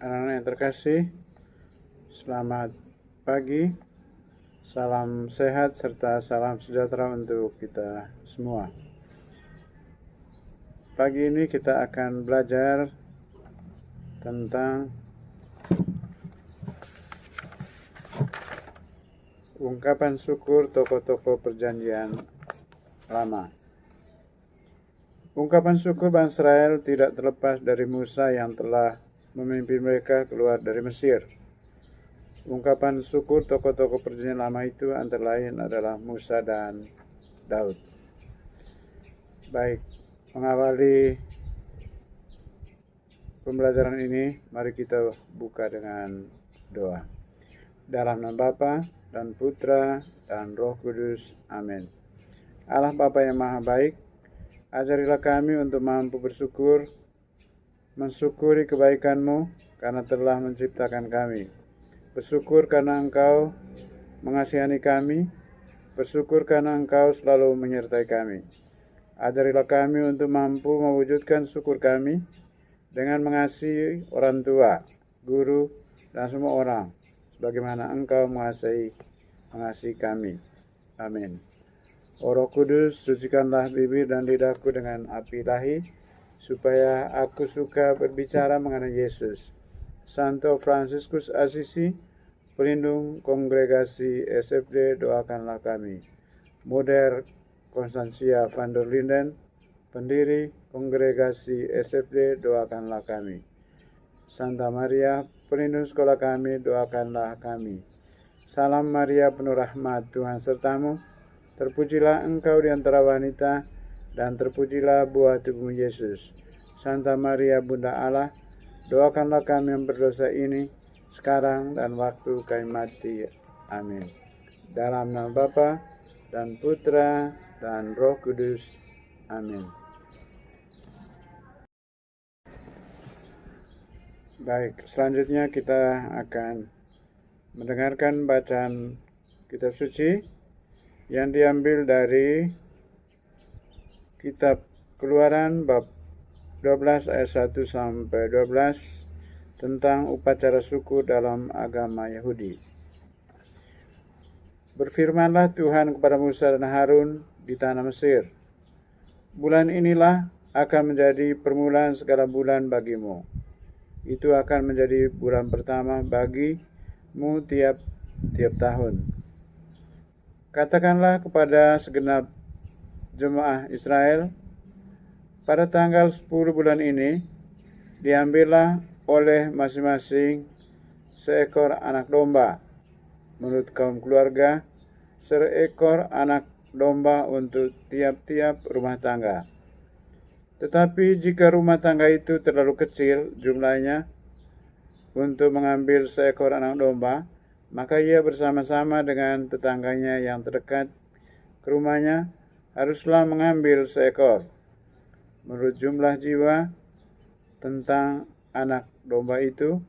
Anak-anak yang terkasih, selamat pagi, salam sehat serta salam sejahtera untuk kita semua. Pagi ini kita akan belajar tentang ungkapan syukur tokoh-tokoh perjanjian lama. Ungkapan syukur bangsa Israel tidak terlepas dari Musa yang telah memimpin mereka keluar dari Mesir. Ungkapan syukur tokoh-tokoh perjanjian lama itu antara lain adalah Musa dan Daud. Baik, mengawali pembelajaran ini, mari kita buka dengan doa. Dalam nama Bapa dan Putra dan Roh Kudus. Amin. Allah Bapa yang Maha Baik, ajarilah kami untuk mampu bersyukur, mensyukuri kebaikan-Mu karena telah menciptakan kami. Bersyukur karena Engkau mengasihani kami. Bersyukur karena Engkau selalu menyertai kami. Ajarilah kami untuk mampu mewujudkan syukur kami dengan mengasihi orang tua, guru, dan semua orang, sebagaimana Engkau mengasihi kami. Amin. O Roh Kudus, sucikanlah bibir dan lidahku dengan api ilahi, supaya aku suka berbicara mengenai Yesus. Santo Fransiskus Assisi, pelindung kongregasi SFD, doakanlah kami. Moder Constancia van der Linden, pendiri kongregasi SFD, doakanlah kami. Santa Maria, pelindung sekolah kami, doakanlah kami. Salam Maria, penuh rahmat, Tuhan sertamu. Terpujilah engkau di antara wanita, dan terpujilah buah tubuhmu Yesus. Santa Maria, Bunda Allah, doakanlah kami yang berdosa ini, sekarang dan waktu kami mati. Amin. Dalam nama Bapa dan Putra dan Roh Kudus. Amin. Baik, selanjutnya kita akan mendengarkan bacaan kitab suci yang diambil dari kitab Keluaran bab 12 ayat 1 sampai 12 tentang upacara syukur dalam agama Yahudi. Berfirmanlah Tuhan kepada Musa dan Harun di tanah Mesir. Bulan inilah akan menjadi permulaan segala bulan bagimu. Itu akan menjadi bulan pertama bagimu tiap tahun. Katakanlah kepada segenap jemaah Israel, pada tanggal 10 bulan ini, diambillah oleh masing-masing seekor anak domba, menurut kaum keluarga, seekor anak domba untuk tiap-tiap rumah tangga. Tetapi jika rumah tangga itu terlalu kecil jumlahnya untuk mengambil seekor anak domba, maka ia bersama-sama dengan tetangganya yang terdekat ke rumahnya haruslah mengambil seekor. Menurut jumlah jiwa tentang anak domba itu,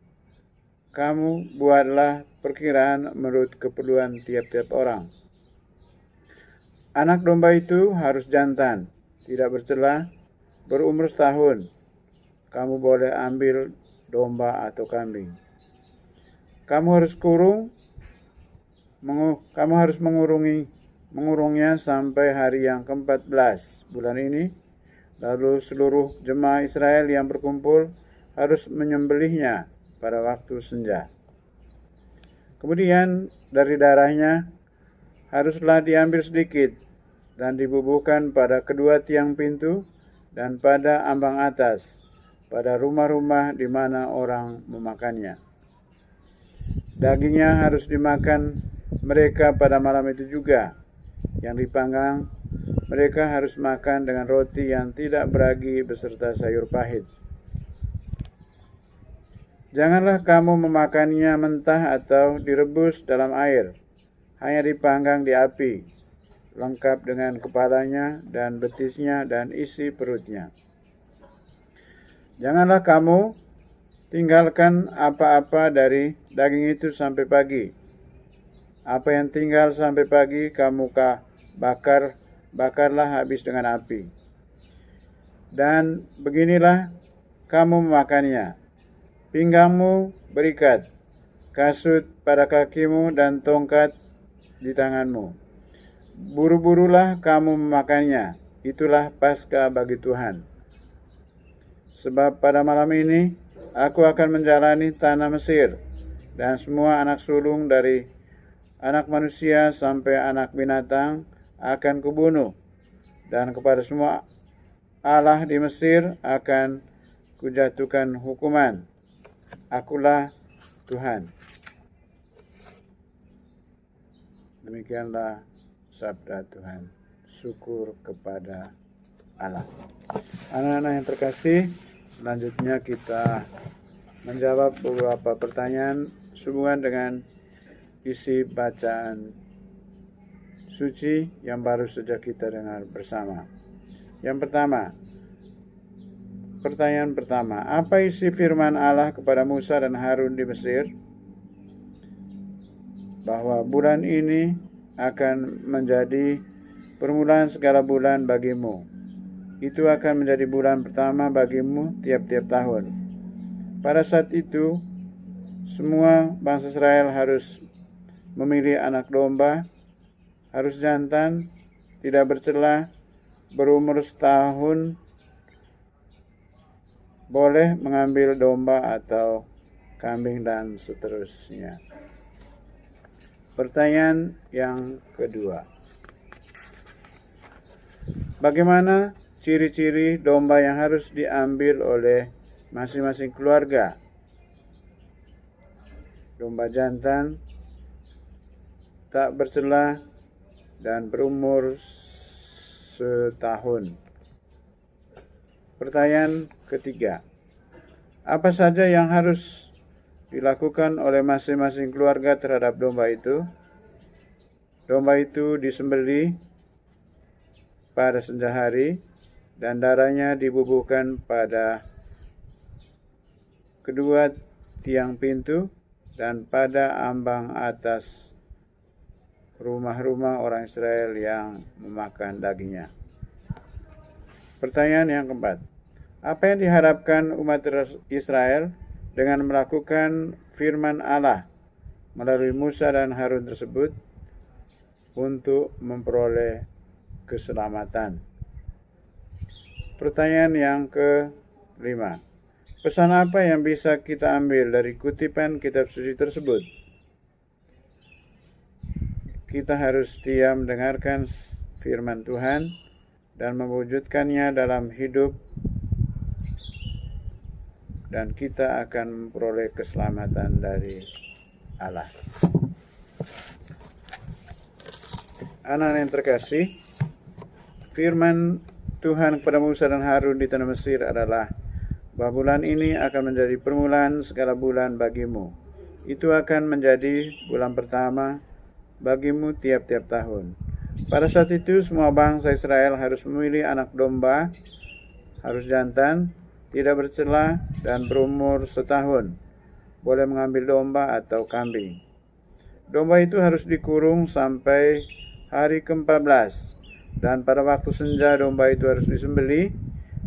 kamu buatlah perkiraan menurut keperluan tiap-tiap orang. Anak domba itu harus jantan, tidak bercela, berumur setahun. Kamu boleh ambil domba atau kambing. Kamu harus mengurungnya sampai hari yang ke-14 bulan ini. Lalu seluruh jemaah Israel yang berkumpul harus menyembelihnya pada waktu senja. Kemudian dari darahnya haruslah diambil sedikit dan dibubuhkan pada kedua tiang pintu dan pada ambang atas, pada rumah-rumah di mana orang memakannya. Dagingnya harus dimakan mereka pada malam itu juga. Yang dipanggang, mereka harus makan dengan roti yang tidak beragi beserta sayur pahit. Janganlah kamu memakannya mentah atau direbus dalam air, hanya dipanggang di api, lengkap dengan kepalanya dan betisnya dan isi perutnya. Janganlah kamu tinggalkan apa-apa dari daging itu sampai pagi. Apa yang tinggal sampai pagi kamu bakarlah habis dengan api. Dan beginilah kamu memakannya. pinggangmu berikat, kasut pada kakimu dan tongkat di tanganmu. Buru-burulah kamu memakannya, itulah Paskah bagi Tuhan. Sebab pada malam ini aku akan menjalani tanah Mesir, dan semua anak sulung dari anak manusia sampai anak binatang akan kubunuh, dan kepada semua Allah di Mesir akan kujatuhkan hukuman. Akulah Tuhan. Demikianlah sabda Tuhan. Syukur kepada Allah. Anak-anak yang terkasih, selanjutnya kita menjawab beberapa pertanyaan sehubungan dengan isi bacaan suci yang baru saja kita dengar bersama. Yang pertama, pertanyaan pertama, apa isi firman Allah kepada Musa dan Harun di Mesir? Bahwa bulan ini akan menjadi permulaan segala bulan bagimu. Itu akan menjadi bulan pertama bagimu tiap-tiap tahun. Pada saat itu, semua bangsa Israel harus memilih anak domba, harus jantan, tidak bercela, berumur setahun, boleh mengambil domba atau kambing dan seterusnya. Pertanyaan yang kedua, bagaimana ciri-ciri domba yang harus diambil oleh masing-masing keluarga? Domba jantan, tak bercela, dan berumur setahun. Pertanyaan ketiga, apa saja yang harus dilakukan oleh masing-masing keluarga terhadap domba itu? Domba itu disembelih pada senja hari dan darahnya dibubuhkan pada kedua tiang pintu dan pada ambang atas rumah-rumah orang Israel yang memakan dagingnya. Pertanyaan yang keempat, apa yang diharapkan umat Israel dengan melakukan firman Allah melalui Musa dan Harun tersebut untuk memperoleh keselamatan? Pertanyaan yang kelima, pesan apa yang bisa kita ambil dari kutipan kitab suci tersebut? Kita harus setia mendengarkan firman Tuhan dan mewujudkannya dalam hidup, dan kita akan memperoleh keselamatan dari Allah. Anak-anak yang terkasih, firman Tuhan kepada Musa dan Harun di tanah Mesir adalah bahwa bulan ini akan menjadi permulaan segala bulan bagimu. Itu akan menjadi bulan pertama bagimu tiap-tiap tahun. Pada saat itu semua bangsa Israel harus memilih anak domba, harus jantan, tidak bercela, dan berumur setahun. Boleh mengambil domba atau kambing. Domba itu harus dikurung sampai hari ke-14. Dan pada waktu senja domba itu harus disembelih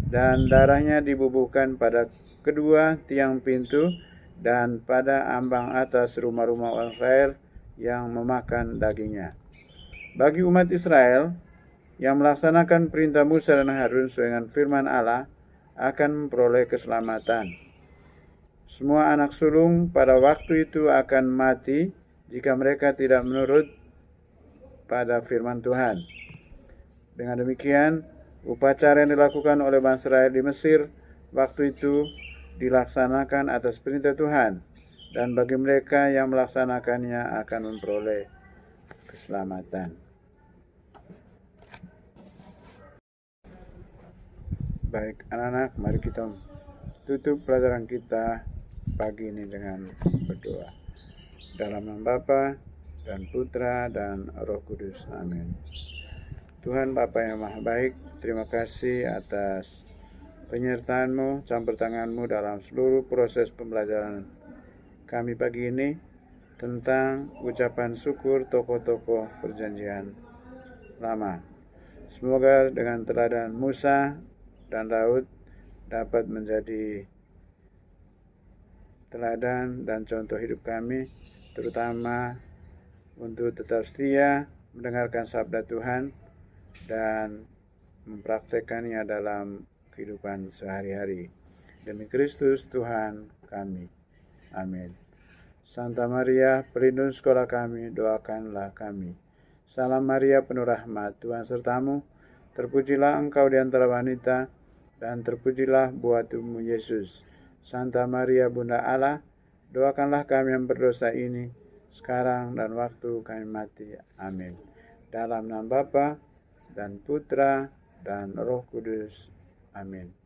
dan darahnya dibubuhkan pada kedua tiang pintu dan pada ambang atas rumah-rumah orang Israel yang memakan dagingnya. Bagi umat Israel yang melaksanakan perintah Musa dan Harun sesuai dengan firman Allah akan memperoleh keselamatan. Semua anak sulung pada waktu itu akan mati jika mereka tidak menurut pada firman Tuhan. Dengan demikian, upacara yang dilakukan oleh bangsa Israel di Mesir waktu itu dilaksanakan atas perintah Tuhan, dan bagi mereka yang melaksanakannya akan memperoleh keselamatan. Baik anak-anak, mari kita tutup pelajaran kita pagi ini dengan berdoa. Dalam nama Bapa dan Putra dan Roh Kudus. Amin. Tuhan Bapa yang Maha Baik, terima kasih atas penyertaan-Mu, campur tangan-Mu dalam seluruh proses pembelajaran kami pagi ini tentang ucapan syukur tokoh-tokoh perjanjian lama. Semoga dengan teladan Musa dan Daud dapat menjadi teladan dan contoh hidup kami, terutama untuk tetap setia mendengarkan sabda Tuhan dan mempraktekannya dalam kehidupan sehari-hari. Demi Kristus Tuhan kami. Amin. Santa Maria, pelindung sekolah kami, doakanlah kami. Salam Maria, penuh rahmat, Tuhan sertamu. Terpujilah engkau di antara wanita, dan terpujilah buah tubuhmu Yesus. Santa Maria, Bunda Allah, doakanlah kami yang berdosa ini, sekarang dan waktu kami mati. Amin. Dalam nama Bapa dan Putra dan Roh Kudus. Amin.